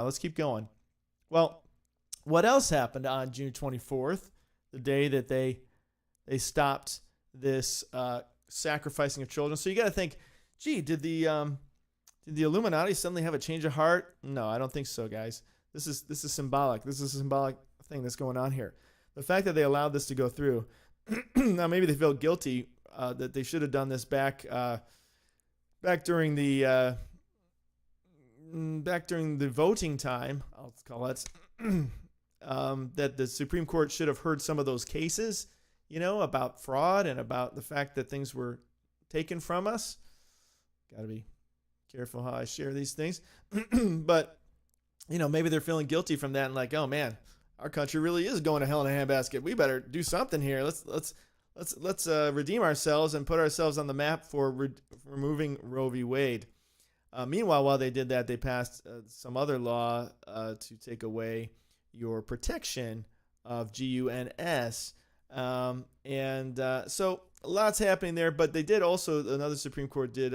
Let's keep going. Well, what else happened on June 24th, the day that they stopped this sacrificing of children? So you got to think, gee, did the Illuminati suddenly have a change of heart? No, I don't think so, guys. This is symbolic. This is a symbolic thing that's going on here. The fact that they allowed this to go through, now maybe they feel guilty that they should have done this back during the voting time. I'll call it that the Supreme Court should have heard some of those cases, about fraud and about the fact that things were taken from us. Got to be careful how I share these things, but maybe they're feeling guilty from that and like, oh man, our country really is going to hell in a handbasket. We better do something here. Let's redeem ourselves and put ourselves on the map for removing Roe v. Wade. Meanwhile, while they did that, they passed some other law to take away your protection of GUNS. So lots happening there, but they did also, another Supreme Court did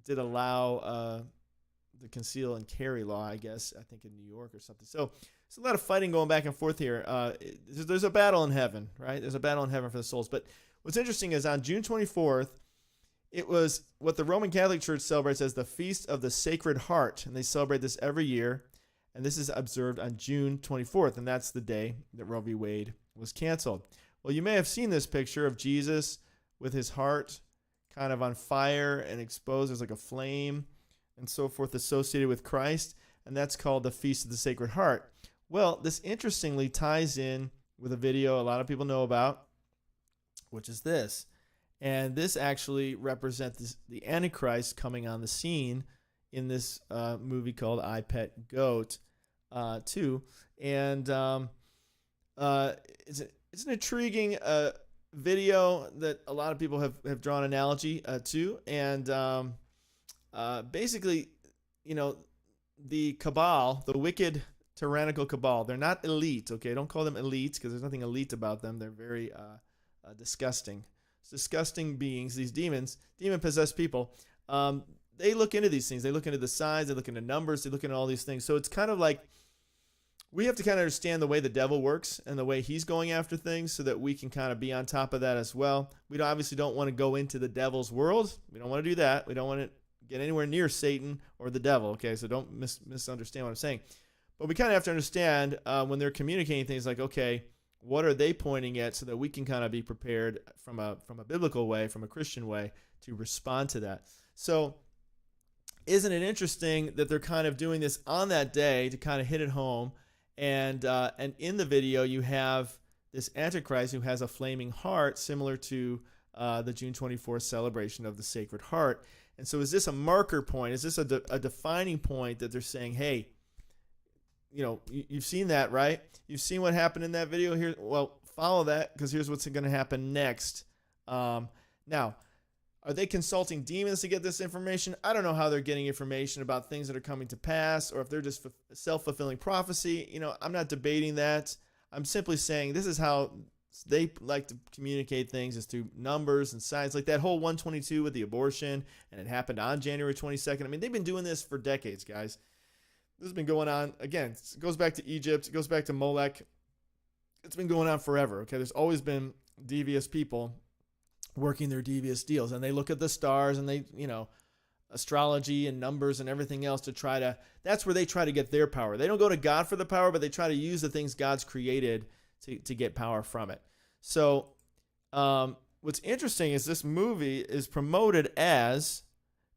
allow the conceal and carry law, I guess, I think in New York or something. So it's a lot of fighting going back and forth here. There's a battle in heaven, right? There's a battle in heaven for the souls. But what's interesting is on June 24th, it was what the Roman Catholic Church celebrates as the Feast of the Sacred Heart. And they celebrate this every year. And this is observed on June 24th. And that's the day that Roe v. Wade was canceled. Well, you may have seen this picture of Jesus with his heart kind of on fire and exposed. There's like a flame and so forth associated with Christ. And that's called the Feast of the Sacred Heart. Well, this interestingly ties in with a video a lot of people know about, which is this. And this actually represents the Antichrist coming on the scene in this movie called I Pet Goat 2. And it's an intriguing video that a lot of people have drawn analogy to. And basically, the cabal, the wicked tyrannical cabal, they're not elite, okay? Don't call them elite because there's nothing elite about them. They're very disgusting. It's disgusting beings, these demon-possessed people. They look into these things. They look into the signs. They look into numbers. They look into all these things. So it's kind of like we have to kind of understand the way the devil works and the way he's going after things so that we can kind of be on top of that as well. We obviously don't want to go into the devil's world. We don't want to do that. We don't want to get anywhere near Satan or the devil, okay? So don't misunderstand what I'm saying. But we kind of have to understand when they're communicating things like, okay, what are they pointing at so that we can kind of be prepared from a biblical way, from a Christian way, to respond to that. So isn't it interesting that they're kind of doing this on that day to kind of hit it home? And in the video, you have this Antichrist who has a flaming heart similar to the June 24th celebration of the Sacred Heart. And so is this a marker point? Is this a defining point that they're saying, hey, you've seen that, right? You've seen what happened in that video here. Well, follow that because here's what's going to happen next. Now, are they consulting demons to get this information? I don't know how they're getting information about things that are coming to pass or if they're just self-fulfilling prophecy. I'm not debating that. I'm simply saying this is how they like to communicate things is through numbers and signs, like that whole 122 with the abortion, and it happened on January 22nd. I mean, they've been doing this for decades, guys. This has been going on, again, it goes back to Egypt, it goes back to Molech. It's been going on forever, okay? There's always been devious people working their devious deals, and they look at the stars and they, astrology and numbers and everything else to try to, that's where they try to get their power. They don't go to God for the power, but they try to use the things God's created to get power from it. So what's interesting is this movie is promoted as,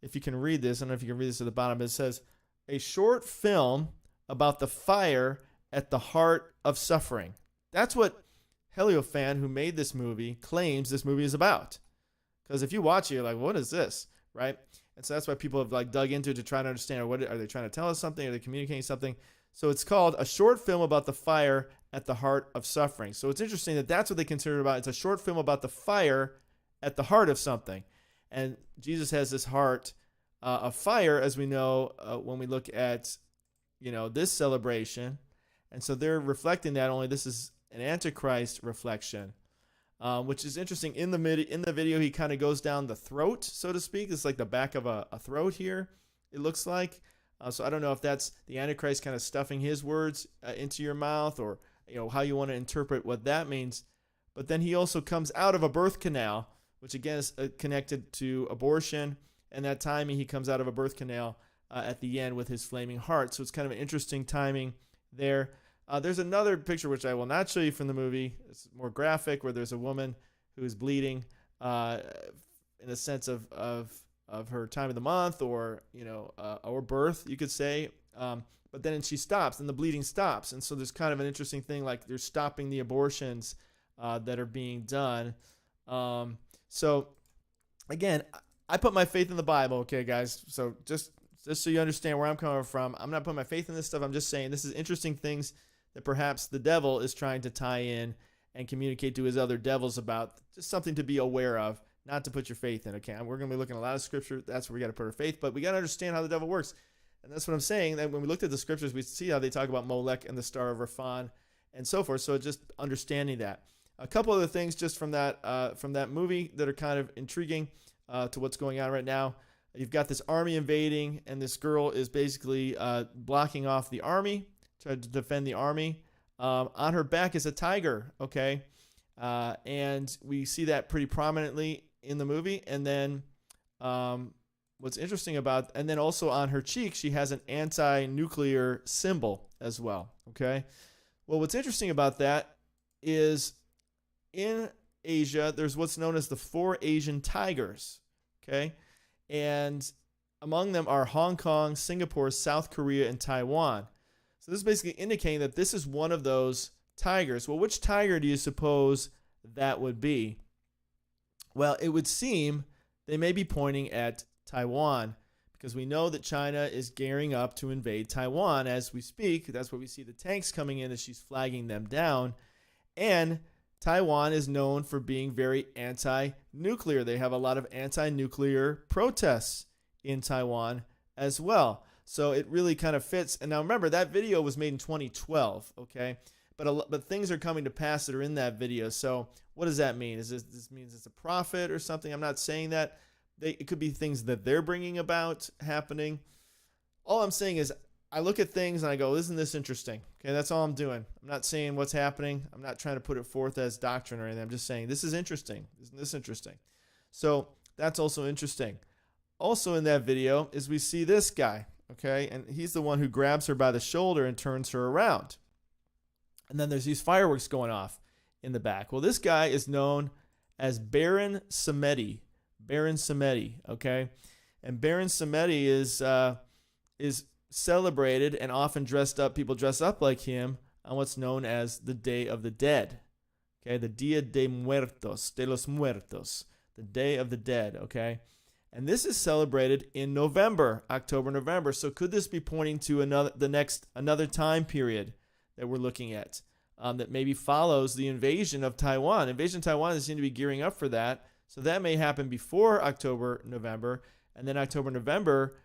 if you can read this, I don't know if you can read this at the bottom, it says, a short film about the fire at the heart of suffering. That's what Heliofan, who made this movie, claims this movie is about. Because if you watch it, you're like, what is this, right? And so that's why people have dug into it to try to understand, what are they trying to tell us something? Are they communicating something? So it's called A Short Film About the Fire at the Heart of Suffering. So it's interesting that that's what they consider about. It's a short film about the fire at the heart of something. And Jesus has this heart of fire, as we know, when we look at, this celebration. And so they're reflecting that only this is an Antichrist reflection, which is interesting. In the video, he kind of goes down the throat, so to speak. It's like the back of a throat here, it looks like. So I don't know if that's the Antichrist kind of stuffing his words into your mouth, or how you want to interpret what that means. But then he also comes out of a birth canal, which again is connected to abortion. And that timing, he comes out of a birth canal at the end with his flaming heart. So it's kind of an interesting timing there. There's another picture which I will not show you from the movie. It's more graphic, where there's a woman who is bleeding in a sense of her time of the month, or birth, you could say. But then she stops, and the bleeding stops, and so there's kind of an interesting thing, like they're stopping the abortions that are being done. So again, I put my faith in the Bible, okay, guys. So just so you understand where I'm coming from, I'm not putting my faith in this stuff. I'm just saying this is interesting things that perhaps the devil is trying to tie in and communicate to his other devils about. Just something to be aware of, not to put your faith in, okay? We're going to be looking at a lot of scripture. That's where we got to put our faith, but we got to understand how the devil works. And that's what I'm saying, that when we looked at the scriptures, we see how they talk about Molech and the star of Raphan and so forth. So just understanding that. A couple other things just from that movie that are kind of intriguing to what's going on right now. You've got this army invading, and this girl is basically blocking off the army, trying to defend the army. On her back is a tiger, okay? And we see that pretty prominently in the movie. And then what's interesting and then also on her cheek, she has an anti-nuclear symbol as well, okay? Well, what's interesting about that is in Asia, there's what's known as the 4 Asian tigers, okay? And among them are Hong Kong, Singapore, South Korea, and Taiwan. So this is basically indicating that this is one of those tigers. Well, which tiger do you suppose that would be? Well, it would seem they may be pointing at Taiwan, because we know that China is gearing up to invade Taiwan as we speak. That's where we see the tanks coming in as she's flagging them down. And Taiwan is known for being very anti-nuclear. They have a lot of anti-nuclear protests in Taiwan as well. So it really kind of fits. And now remember, that video was made in 2012, okay? But things are coming to pass that are in that video. So what does that mean? This means it's a prophet or something? I'm not saying that. It could be things that they're bringing about happening. All I'm saying is I look at things and I go, isn't this interesting? Okay, that's all I'm doing. I'm not saying what's happening. I'm not trying to put it forth as doctrine or anything. I'm just saying this is interesting. Isn't this interesting? So that's also interesting. Also in that video is we see this guy, okay? And he's the one who grabs her by the shoulder and turns her around. And then there's these fireworks going off in the back. Well, this guy is known as Baron Samedi. Baron Samedi, okay? And Baron Samedi is celebrated and often dressed up. People dress up like him on what's known as the Day of the Dead, okay? The Dia de Muertos, de los Muertos, the Day of the Dead, okay? And this is celebrated in November, October, November. So could this be pointing to another time period that we're looking at that maybe follows the invasion of Taiwan? Invasion of Taiwan, they seem to be gearing up for that. So that may happen before October, November, and then October, November,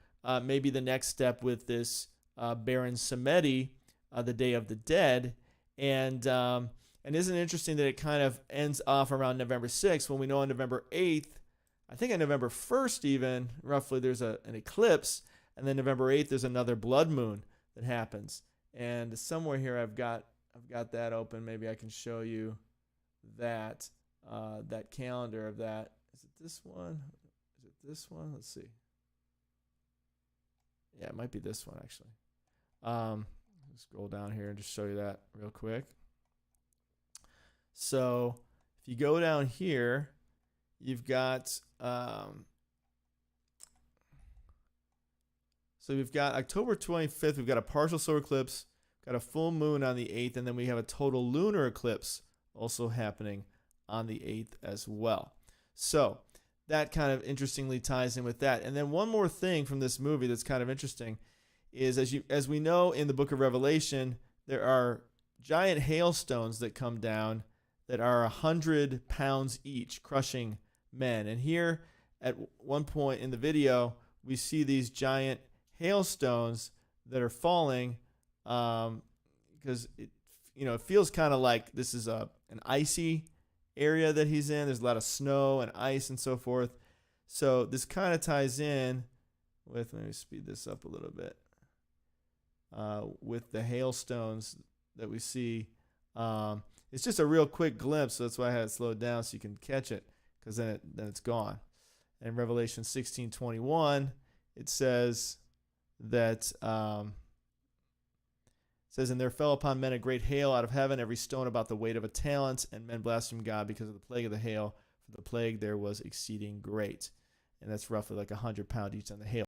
maybe the next step with this Baron Samedi, the Day of the Dead, and isn't it interesting that it kind of ends off around November 6th, when we know on November 8th, I think on November 1st even, roughly, there's an eclipse, and then November 8th there's another blood moon that happens. And somewhere here I've got that open. Maybe I can show you that. That calendar of that. Is it this one? Is it this one? Let's see. Yeah, it might be this one, actually. Scroll down here and just show you that real quick. So if you go down here, you've got so we've got October 25th, we've got a partial solar eclipse, got a full moon on the 8th, and then we have a total lunar eclipse also happening on the 8th as well. So that kind of interestingly ties in with that. And then one more thing from this movie that's kind of interesting is, as we know in the book of Revelation, there are giant hailstones that come down that are 100 pounds each, crushing men. And here at one point in the video, we see these giant hailstones that are falling because it feels kind of like this is an icy area that he's in. There's a lot of snow and ice and so forth. So this kind of ties in with, let me speed this up a little bit. with the hailstones that we see. It's just a real quick glimpse, so that's why I had it slowed down so you can catch it, because then it's gone. And in Revelation 16:21, it says that and there fell upon men a great hail out of heaven, every stone about the weight of a talent, and men blasphemed God because of the plague of the hail, for the plague there was exceeding great. And that's roughly like 100 pounds each on the hail.